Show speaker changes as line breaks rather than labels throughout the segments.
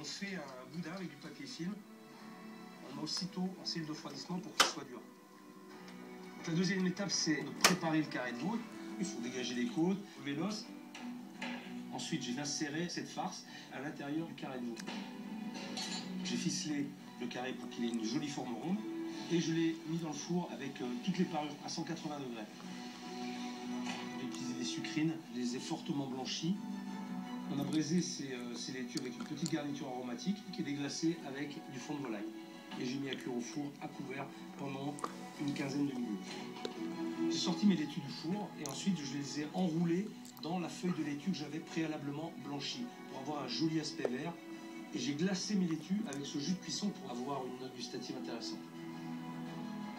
fait un boudin avec du papier film. On met aussitôt en cellule de refroidissement pour qu'il soit dur. Donc, la deuxième étape, c'est de préparer le carré de veau. Il faut dégager les côtes, lever l'os. Ensuite, j'ai inséré cette farce à l'intérieur du carré de veau. J'ai ficelé le carré pour qu'il ait une jolie forme ronde. Et je l'ai mis dans le four avec toutes les parures à 180 degrés. J'ai utilisé des sucrines, je les ai fortement blanchies. On a braisé ces laitures avec une petite garniture aromatique qui est déglacée avec du fond de volaille. Et j'ai mis à cuire au four à couvert pendant une quinzaine de minutes. J'ai sorti mes laitues du four et ensuite je les ai enroulées dans la feuille de laitue que j'avais préalablement blanchie pour avoir un joli aspect vert. Et j'ai glacé mes laitues avec ce jus de cuisson pour avoir une note gustative intéressante.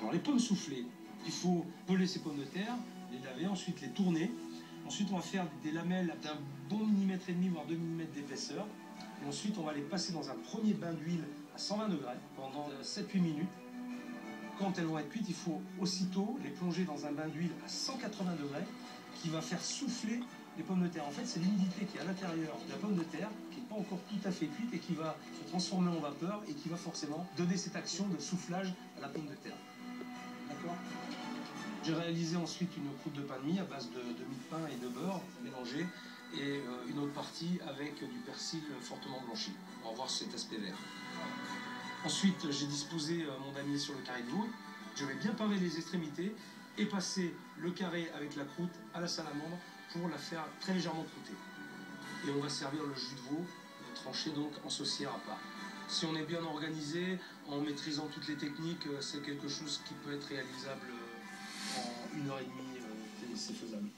Alors les pommes soufflées, il faut peler ces pommes de terre, les laver, ensuite les tourner. Ensuite on va faire des lamelles d'un bon millimètre et demi, voire 2 mm d'épaisseur. Et ensuite on va les passer dans un premier bain d'huile à 120 degrés pendant 7-8 minutes. Quand elles vont être cuites, il faut aussitôt les plonger dans un bain d'huile à 180 degrés qui va faire souffler les pommes de terre. En fait, c'est l'humidité qui est à l'intérieur de la pomme de terre, qui n'est pas encore tout à fait cuite et qui va se transformer en vapeur et qui va forcément donner cette action de soufflage à la pomme de terre. D'accord ? J'ai réalisé ensuite une croûte de pain de mie à base de mie de pain et de beurre mélangé et une autre partie avec du persil fortement blanchi pour avoir cet aspect vert. Ensuite, j'ai disposé mon damier sur le carré de veau. Je vais bien parer les extrémités et passer le carré avec la croûte à la salamandre pour la faire très légèrement croûter. Et on va servir le jus de veau tranché donc en saucière à part. Si on est bien organisé, en maîtrisant toutes les techniques, c'est quelque chose qui peut être réalisable en 1h30, c'est faisable.